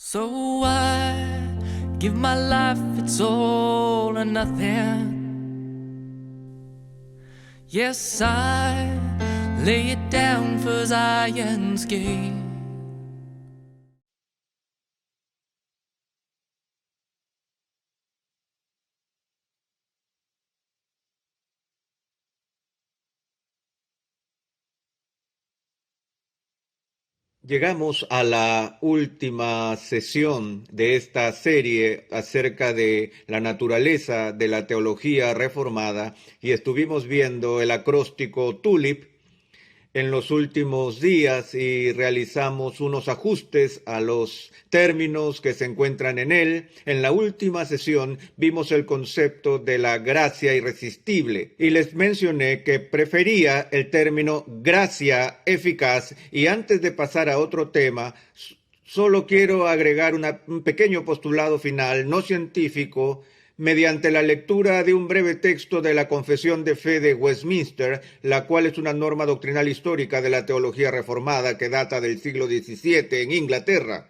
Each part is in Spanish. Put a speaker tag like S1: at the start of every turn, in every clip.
S1: So I give my life, it's all or nothing. Yes, I lay it down for Zion's gate.
S2: Llegamos a la última sesión de esta serie acerca de la naturaleza de la teología reformada y estuvimos viendo el acróstico TULIP en los últimos días y realizamos unos ajustes a los términos que se encuentran en él. En la última sesión vimos el concepto de la gracia irresistible y les mencioné que prefería el término gracia eficaz, y antes de pasar a otro tema, solo quiero agregar un pequeño postulado final no científico mediante la lectura de un breve texto de la Confesión de Fe de Westminster, la cual es una norma doctrinal histórica de la teología reformada que data del siglo XVII en Inglaterra,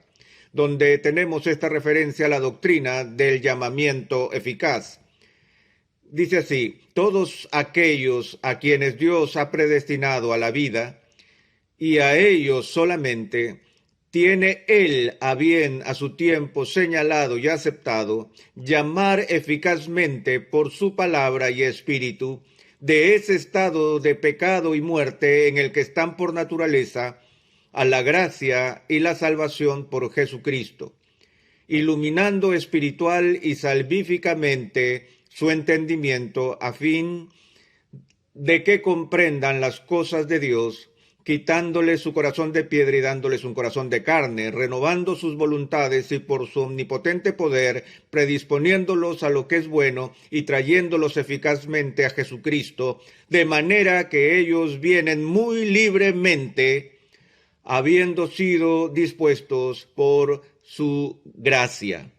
S2: donde tenemos esta referencia a la doctrina del llamamiento eficaz. Dice así: todos aquellos a quienes Dios ha predestinado a la vida, y a ellos solamente, tiene Él a bien a su tiempo señalado y aceptado llamar eficazmente por su palabra y espíritu de ese estado de pecado y muerte en el que están por naturaleza a la gracia y la salvación por Jesucristo, iluminando espiritual y salvíficamente su entendimiento a fin de que comprendan las cosas de Dios, quitándoles su corazón de piedra y dándoles un corazón de carne, renovando sus voluntades y por su omnipotente poder, predisponiéndolos a lo que es bueno y trayéndolos eficazmente a Jesucristo, de manera que ellos vienen muy libremente, habiendo sido dispuestos por su gracia.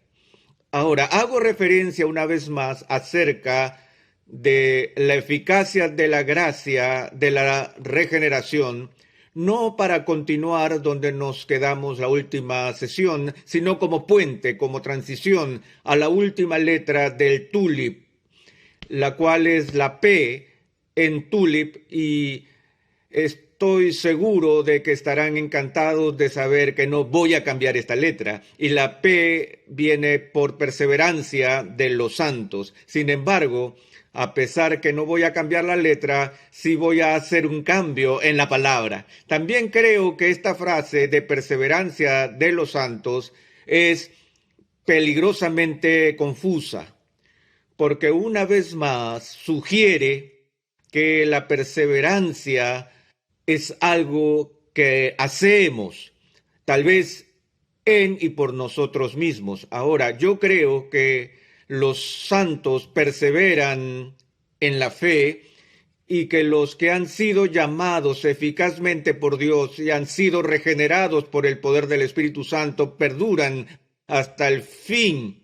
S2: Ahora, hago referencia una vez más acerca de la eficacia de la gracia de la regeneración, no para continuar donde nos quedamos la última sesión, sino como puente, como transición a la última letra del TULIP, la cual es la P en TULIP, y estoy seguro de que estarán encantados de saber que no voy a cambiar esta letra. Y la P viene por perseverancia de los santos. Sin embargo, a pesar que no voy a cambiar la letra, sí voy a hacer un cambio en la palabra. También creo que esta frase de perseverancia de los santos es peligrosamente confusa, porque una vez más sugiere que la perseverancia es algo que hacemos, tal vez en y por nosotros mismos. Ahora, yo creo que los santos perseveran en la fe y que los que han sido llamados eficazmente por Dios y han sido regenerados por el poder del Espíritu Santo perduran hasta el fin.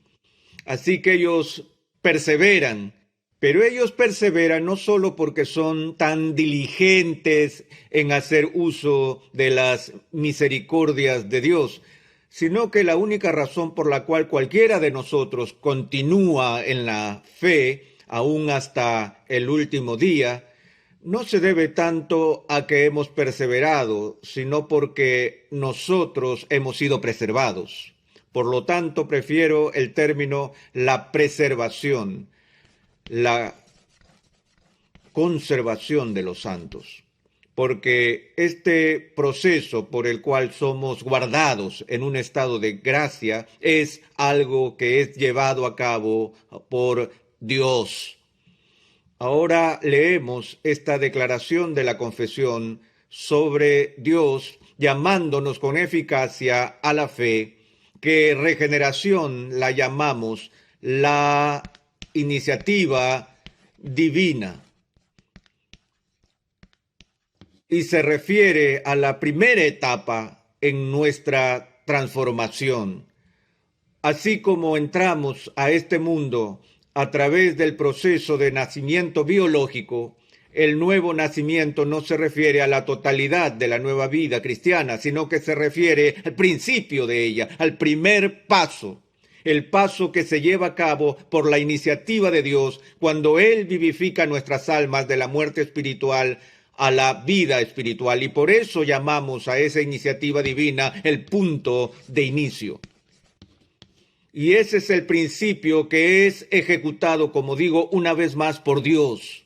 S2: Así que ellos perseveran. Pero ellos perseveran no solo porque son tan diligentes en hacer uso de las misericordias de Dios, sino que la única razón por la cual cualquiera de nosotros continúa en la fe, aún hasta el último día, no se debe tanto a que hemos perseverado, sino porque nosotros hemos sido preservados. Por lo tanto, prefiero el término la preservación, la conservación de los santos, porque este proceso por el cual somos guardados en un estado de gracia es algo que es llevado a cabo por Dios. Ahora leemos esta declaración de la confesión sobre Dios llamándonos con eficacia a la fe, que regeneración la llamamos la iniciativa divina, y se refiere a la primera etapa en nuestra transformación. Así como entramos a este mundo a través del proceso de nacimiento biológico, El nuevo nacimiento no se refiere a la totalidad de la nueva vida cristiana, sino que se refiere al principio de ella, al primer paso. El paso que se lleva a cabo por la iniciativa de Dios cuando Él vivifica nuestras almas de la muerte espiritual a la vida espiritual. Y por eso llamamos a esa iniciativa divina el punto de inicio. Y ese es el principio que es ejecutado, como digo, una vez más por Dios.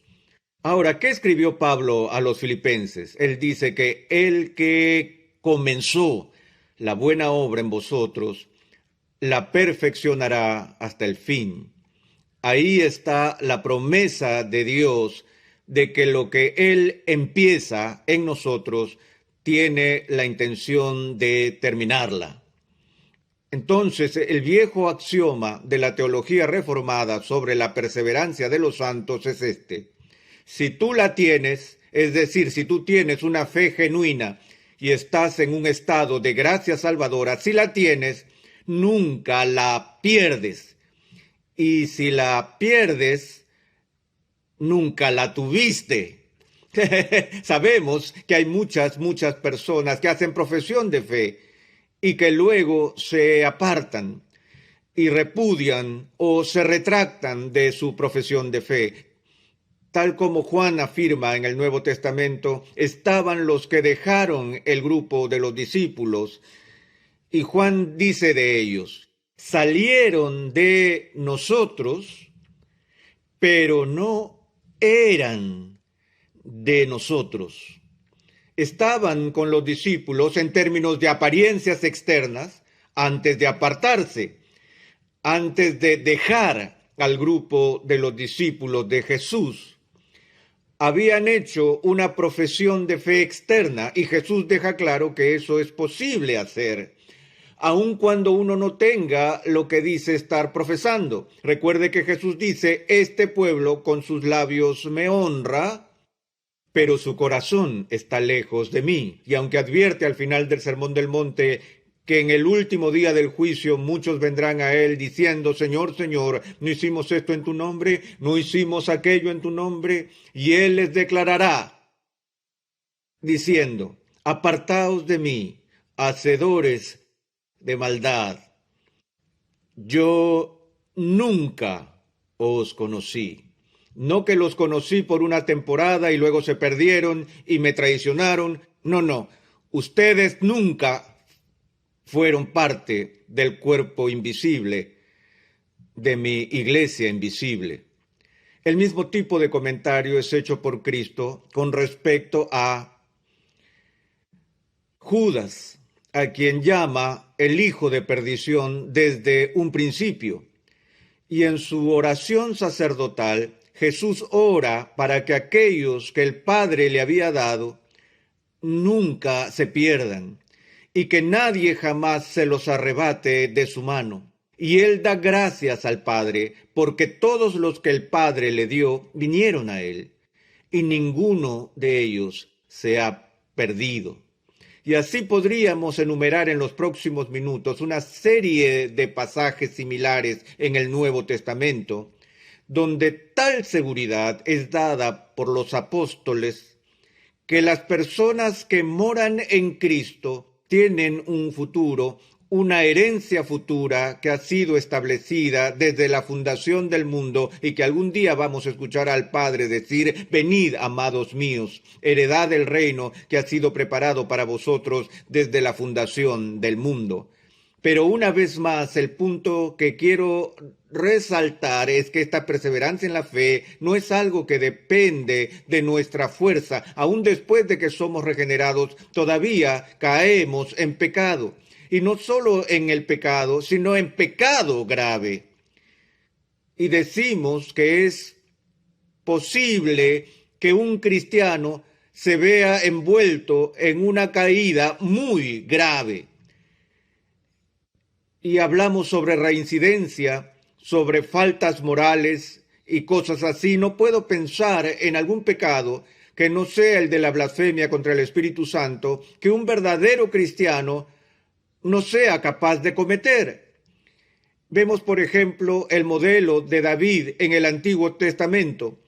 S2: Ahora, ¿qué escribió Pablo a los filipenses? Él dice que el que comenzó la buena obra en vosotros, la perfeccionará hasta el fin. Ahí está la promesa de Dios de que lo que Él empieza en nosotros tiene la intención de terminarla. Entonces, el viejo axioma de la teología reformada sobre la perseverancia de los santos es este. Si tú la tienes, es decir, si tú tienes una fe genuina y estás en un estado de gracia salvadora, si la tienes, nunca la pierdes. Y si la pierdes, nunca la tuviste. Sabemos que hay muchas personas que hacen profesión de fe y que luego se apartan y repudian o se retractan de su profesión de fe. Tal como Juan afirma en el Nuevo Testamento, estaban los que dejaron el grupo de los discípulos. Y Juan dice de ellos, salieron de nosotros, pero no eran de nosotros. Estaban con los discípulos en términos de apariencias externas antes de apartarse, antes de dejar al grupo de los discípulos de Jesús. Habían hecho una profesión de fe externa y Jesús deja claro que eso es posible hacer, aun cuando uno no tenga lo que dice estar profesando. Recuerde que Jesús dice, este pueblo con sus labios me honra, pero su corazón está lejos de mí. Y aunque advierte al final del Sermón del Monte que en el último día del juicio muchos vendrán a él diciendo, Señor, Señor, ¿no hicimos esto en tu nombre? ¿No hicimos aquello en tu nombre? Y él les declarará, diciendo, apartaos de mí, hacedores de maldad. Yo nunca os conocí. No que los conocí por una temporada y luego se perdieron y me traicionaron. No. Ustedes nunca fueron parte del cuerpo invisible de mi iglesia invisible. El mismo tipo de comentario es hecho por Cristo con respecto a Judas, a quien llama el hijo de perdición desde un principio. Y en su oración sacerdotal, Jesús ora para que aquellos que el Padre le había dado nunca se pierdan y que nadie jamás se los arrebate de su mano. Y él da gracias al Padre, porque todos los que el Padre le dio vinieron a él, y ninguno de ellos se ha perdido. Y así podríamos enumerar en los próximos minutos una serie de pasajes similares en el Nuevo Testamento, donde tal seguridad es dada por los apóstoles que las personas que moran en Cristo tienen un futuro, una herencia futura que ha sido establecida desde la fundación del mundo y que algún día vamos a escuchar al Padre decir, venid, amados míos, heredad del reino que ha sido preparado para vosotros desde la fundación del mundo. Pero una vez más, el punto que quiero resaltar es que esta perseverancia en la fe no es algo que depende de nuestra fuerza. Aún después de que somos regenerados, todavía caemos en pecado. Y no solo en el pecado, sino en pecado grave. Y decimos que es posible que un cristiano se vea envuelto en una caída muy grave. Y hablamos sobre reincidencia, sobre faltas morales y cosas así. No puedo pensar en algún pecado que no sea el de la blasfemia contra el Espíritu Santo, que un verdadero cristiano no sea capaz de cometer. Vemos, por ejemplo, el modelo de David en el Antiguo Testamento,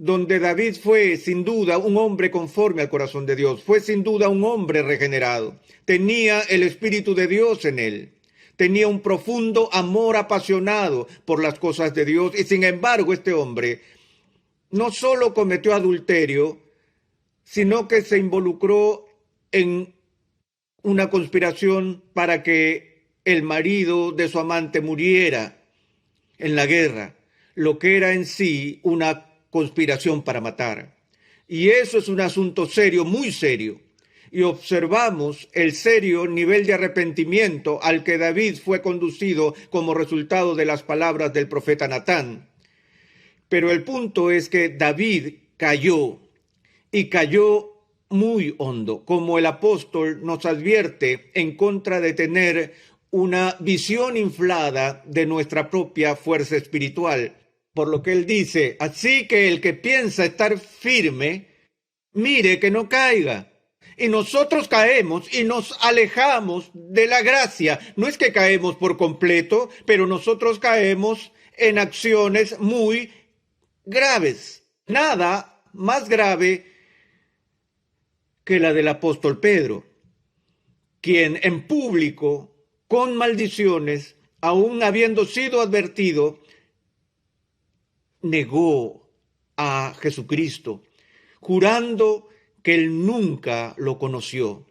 S2: donde David fue sin duda un hombre conforme al corazón de Dios, fue sin duda un hombre regenerado, tenía el Espíritu de Dios en él, tenía un profundo amor apasionado por las cosas de Dios, y sin embargo este hombre no solo cometió adulterio, sino que se involucró en una conspiración para que el marido de su amante muriera en la guerra, lo que era en sí una conspiración para matar. Y eso es un asunto serio, muy serio. Y observamos el serio nivel de arrepentimiento al que David fue conducido como resultado de las palabras del profeta Natán. Pero el punto es que David cayó, y cayó muy hondo, como el apóstol nos advierte, en contra de tener una visión inflada de nuestra propia fuerza espiritual. Por lo que él dice, así que el que piensa estar firme, mire que no caiga. Y nosotros caemos y nos alejamos de la gracia. No es que caemos por completo, pero nosotros caemos en acciones muy graves. Nada más grave que la del apóstol Pedro, quien en público, con maldiciones, aún habiendo sido advertido, negó a Jesucristo, jurando que él nunca lo conoció.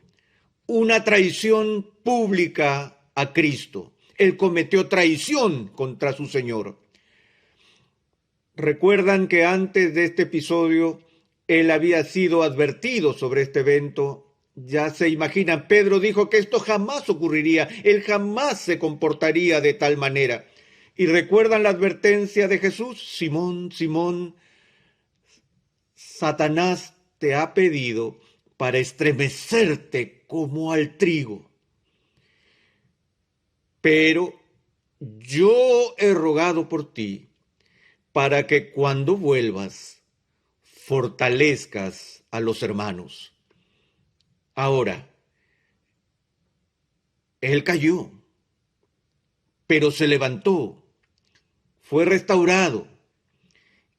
S2: Una traición pública a Cristo. Él cometió traición contra su Señor. Recuerdan que antes de este episodio él había sido advertido sobre este evento. Ya se imaginan, Pedro dijo que esto jamás ocurriría, él jamás se comportaría de tal manera. Y recuerdan la advertencia de Jesús, Simón, Simón, Satanás te ha pedido para estremecerte como al trigo. Pero yo he rogado por ti para que cuando vuelvas fortalezcas a los hermanos. Ahora, él cayó, pero se levantó, fue restaurado,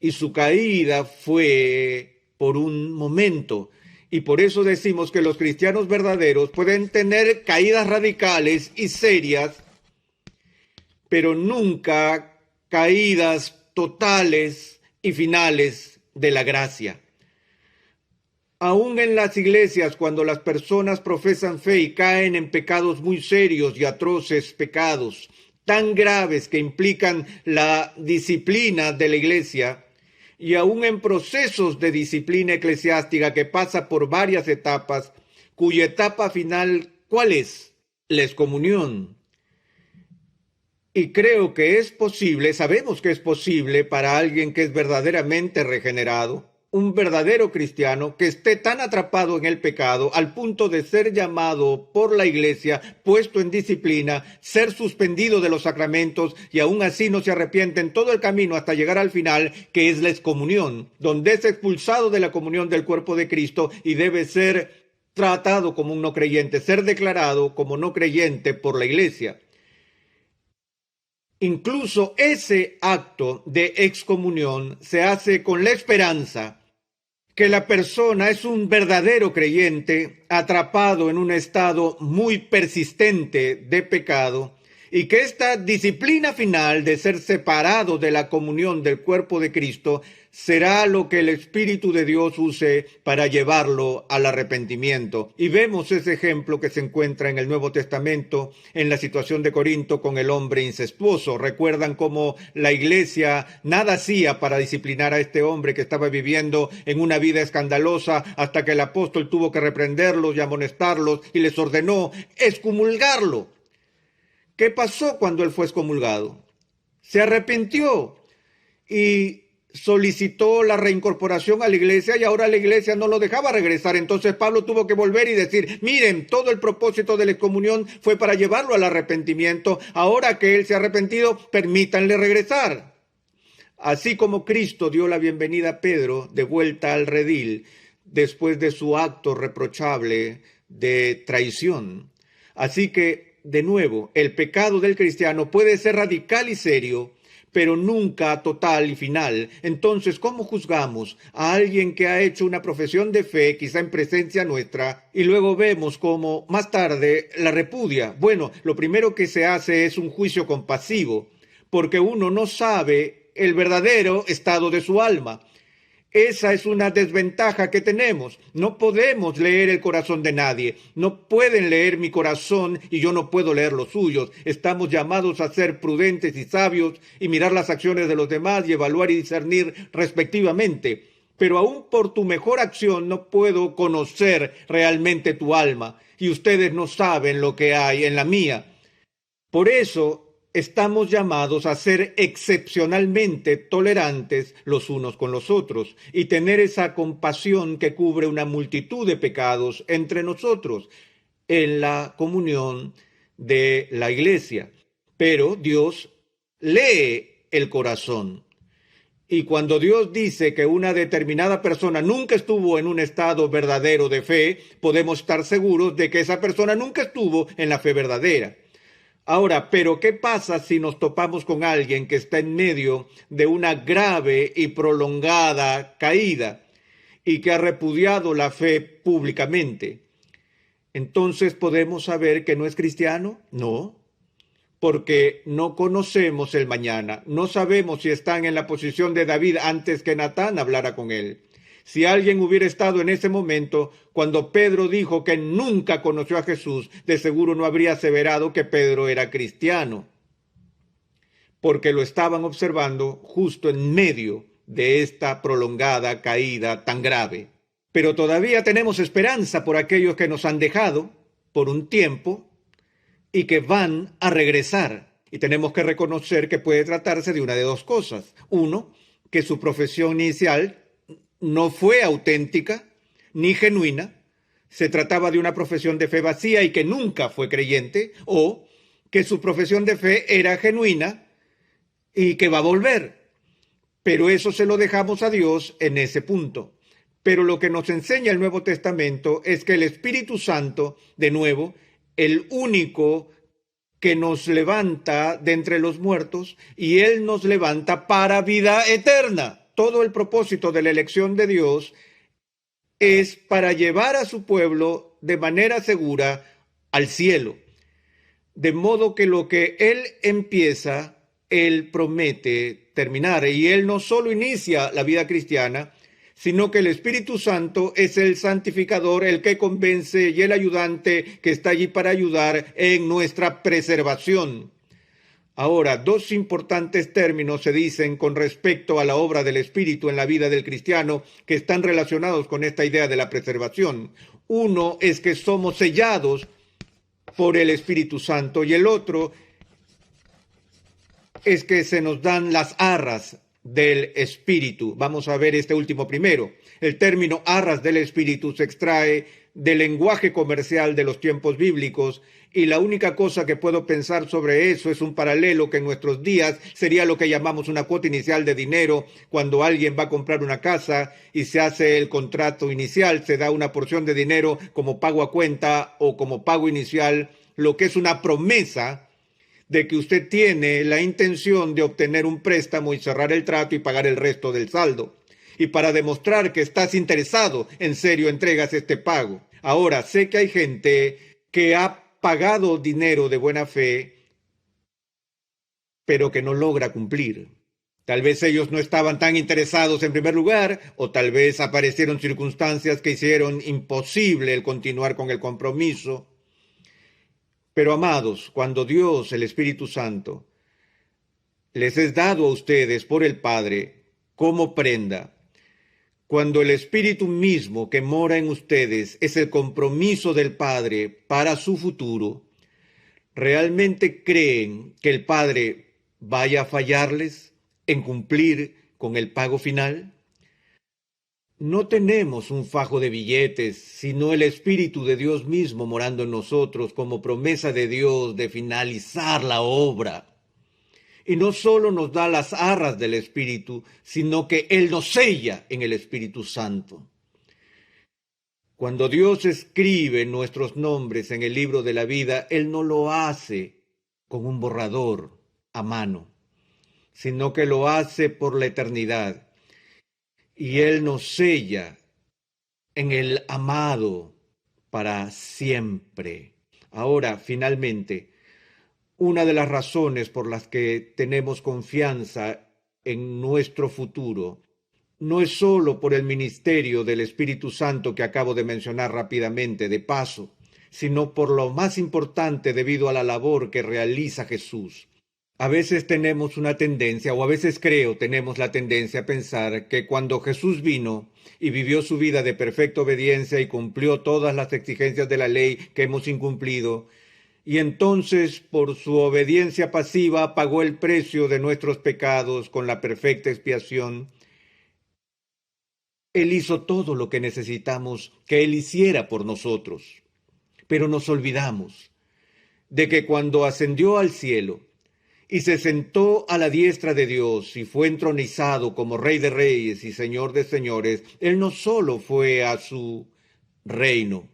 S2: y su caída fue por un momento. Y por eso decimos que los cristianos verdaderos pueden tener caídas radicales y serias, pero nunca caídas totales y finales de la gracia. Aún en las iglesias, cuando las personas profesan fe y caen en pecados muy serios y atroces pecados, tan graves que implican la disciplina de la iglesia, y aún en procesos de disciplina eclesiástica que pasa por varias etapas, cuya etapa final, ¿cuál es? La excomunión. Y creo que es posible, sabemos que es posible para alguien que es verdaderamente regenerado, un verdadero cristiano que esté tan atrapado en el pecado al punto de ser llamado por la iglesia, puesto en disciplina, ser suspendido de los sacramentos y aún así no se arrepiente en todo el camino hasta llegar al final, que es la excomunión, donde es expulsado de la comunión del cuerpo de Cristo y debe ser tratado como un no creyente, ser declarado como no creyente por la iglesia. Incluso ese acto de excomunión se hace con la esperanza que la persona es un verdadero creyente atrapado en un estado muy persistente de pecado y que esta disciplina final de ser separado de la comunión del cuerpo de Cristo será lo que el Espíritu de Dios use para llevarlo al arrepentimiento. Y vemos ese ejemplo que se encuentra en el Nuevo Testamento en la situación de Corinto con el hombre incestuoso. Recuerdan cómo la iglesia nada hacía para disciplinar a este hombre que estaba viviendo en una vida escandalosa hasta que el apóstol tuvo que reprenderlos y amonestarlos y les ordenó excomulgarlo. ¿Qué pasó cuando él fue excomulgado? Se arrepintió y solicitó la reincorporación a la iglesia y ahora la iglesia no lo dejaba regresar. Entonces Pablo tuvo que volver y decir, miren, todo el propósito de la excomunión fue para llevarlo al arrepentimiento. Ahora que él se ha arrepentido, permítanle regresar. Así como Cristo dio la bienvenida a Pedro de vuelta al redil después de su acto reprochable de traición. Así que, de nuevo, el pecado del cristiano puede ser radical y serio, pero nunca total y final. Entonces, ¿cómo juzgamos a alguien que ha hecho una profesión de fe, quizá en presencia nuestra, y luego vemos cómo más tarde la repudia? Bueno, lo primero que se hace es un juicio compasivo, porque uno no sabe el verdadero estado de su alma. Esa es una desventaja que tenemos. No podemos leer el corazón de nadie. No pueden leer mi corazón y yo no puedo leer los suyos. Estamos llamados a ser prudentes y sabios y mirar las acciones de los demás y evaluar y discernir respectivamente. Pero aún por tu mejor acción no puedo conocer realmente tu alma y ustedes no saben lo que hay en la mía. Por eso estamos llamados a ser excepcionalmente tolerantes los unos con los otros y tener esa compasión que cubre una multitud de pecados entre nosotros en la comunión de la iglesia. Pero Dios lee el corazón. Y cuando Dios dice que una determinada persona nunca estuvo en un estado verdadero de fe, podemos estar seguros de que esa persona nunca estuvo en la fe verdadera. Ahora, pero ¿qué pasa si nos topamos con alguien que está en medio de una grave y prolongada caída y que ha repudiado la fe públicamente? Entonces, ¿podemos saber que no es cristiano? No, porque no conocemos el mañana. No sabemos si están en la posición de David antes que Natán hablara con él. Si alguien hubiera estado en ese momento, cuando Pedro dijo que nunca conoció a Jesús, de seguro no habría aseverado que Pedro era cristiano, porque lo estaban observando justo en medio de esta prolongada caída tan grave. Pero todavía tenemos esperanza por aquellos que nos han dejado por un tiempo y que van a regresar. Y tenemos que reconocer que puede tratarse de una de dos cosas. Uno, que su profesión inicial no fue auténtica ni genuina, se trataba de una profesión de fe vacía y que nunca fue creyente, o que su profesión de fe era genuina y que va a volver. Pero eso se lo dejamos a Dios en ese punto. Pero lo que nos enseña el Nuevo Testamento es que el Espíritu Santo, de nuevo, el único que nos levanta de entre los muertos, y Él nos levanta para vida eterna. Todo el propósito de la elección de Dios es para llevar a su pueblo de manera segura al cielo. De modo que lo que Él empieza, Él promete terminar. Y Él no solo inicia la vida cristiana, sino que el Espíritu Santo es el santificador, el que convence y el ayudante que está allí para ayudar en nuestra preservación. Ahora, dos importantes términos se dicen con respecto a la obra del Espíritu en la vida del cristiano que están relacionados con esta idea de la preservación. Uno es que somos sellados por el Espíritu Santo y el otro es que se nos dan las arras del Espíritu. Vamos a ver este último primero. El término arras del Espíritu se extrae del lenguaje comercial de los tiempos bíblicos y la única cosa que puedo pensar sobre eso es un paralelo que en nuestros días sería lo que llamamos una cuota inicial de dinero. Cuando alguien va a comprar una casa y se hace el contrato inicial, se da una porción de dinero como pago a cuenta o como pago inicial, lo que es una promesa de que usted tiene la intención de obtener un préstamo y cerrar el trato y pagar el resto del saldo. Y para demostrar que estás interesado, en serio entregas este pago. Ahora, sé que hay gente que ha pagado dinero de buena fe, pero que no logra cumplir. Tal vez ellos no estaban tan interesados en primer lugar, o tal vez aparecieron circunstancias que hicieron imposible el continuar con el compromiso. Pero amados, cuando Dios, el Espíritu Santo, les es dado a ustedes por el Padre como prenda, cuando el Espíritu mismo que mora en ustedes es el compromiso del Padre para su futuro, ¿realmente creen que el Padre vaya a fallarles en cumplir con el pago final? No tenemos un fajo de billetes, sino el Espíritu de Dios mismo morando en nosotros como promesa de Dios de finalizar la obra. Y no solo nos da las arras del Espíritu, sino que Él nos sella en el Espíritu Santo. Cuando Dios escribe nuestros nombres en el libro de la vida, Él no lo hace con un borrador a mano. sino que lo hace por la eternidad. Y Él nos sella en el amado para siempre. Ahora, finalmente, una de las razones por las que tenemos confianza en nuestro futuro no es solo por el ministerio del Espíritu Santo que acabo de mencionar rápidamente, de paso, sino por lo más importante debido a la labor que realiza Jesús. A veces tenemos una tendencia, o a veces creo tenemos la tendencia a pensar que cuando Jesús vino y vivió su vida de perfecta obediencia y cumplió todas las exigencias de la ley que hemos incumplido, y entonces por su obediencia pasiva pagó el precio de nuestros pecados con la perfecta expiación, Él hizo todo lo que necesitamos que Él hiciera por nosotros. Pero nos olvidamos de que cuando ascendió al cielo y se sentó a la diestra de Dios y fue entronizado como Rey de Reyes y Señor de Señores, Él no solo fue a su reino,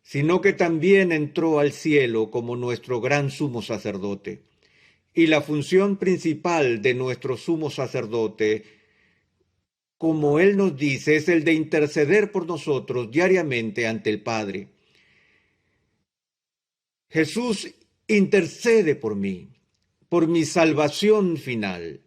S2: sino que también entró al cielo como nuestro gran sumo sacerdote. Y la función principal de nuestro sumo sacerdote, como Él nos dice, es el de interceder por nosotros diariamente ante el Padre. Jesús intercede por mí, por mi salvación final.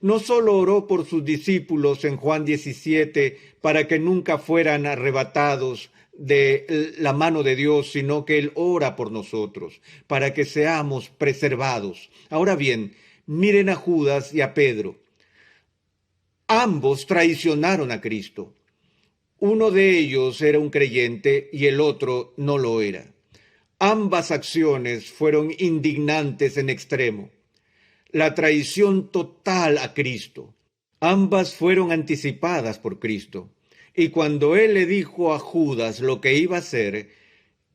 S2: No solo oró por sus discípulos en Juan 17 para que nunca fueran arrebatados de la mano de Dios, sino que Él ora por nosotros, para que seamos preservados. Ahora bien, miren a Judas y a Pedro. Ambos traicionaron a Cristo. Uno de ellos era un creyente y el otro no lo era. Ambas acciones fueron indignantes en extremo. La traición total a Cristo. Ambas fueron anticipadas por Cristo. Y cuando Él le dijo a Judas lo que iba a hacer,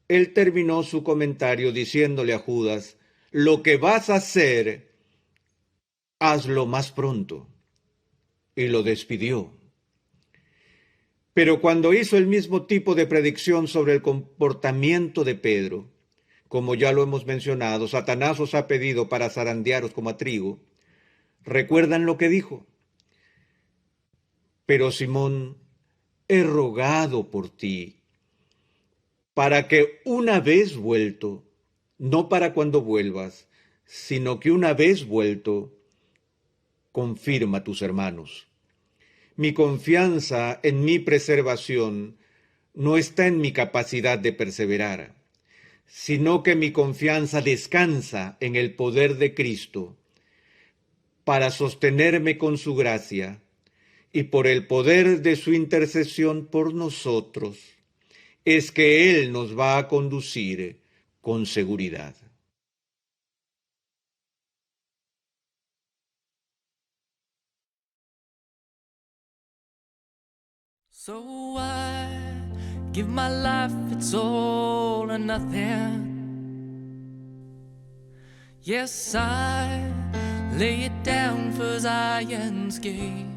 S2: Él terminó su comentario diciéndole a Judas, lo que vas a hacer, hazlo más pronto. Y lo despidió. Pero cuando hizo el mismo tipo de predicción sobre el comportamiento de Pedro, como ya lo hemos mencionado, Satanás os ha pedido para zarandearos como a trigo. ¿Recuerdan lo que dijo? Pero Simón, he rogado por ti, para que una vez vuelto, no para cuando vuelvas, sino que una vez vuelto, confirma a tus hermanos. Mi confianza en mi preservación no está en mi capacidad de perseverar, sino que mi confianza descansa en el poder de Cristo para sostenerme con su gracia y por el poder de su intercesión por nosotros, es que Él nos va a conducir con seguridad.
S1: So I give my life, it's all or nothing. Yes, I lay it down for Zion's gate.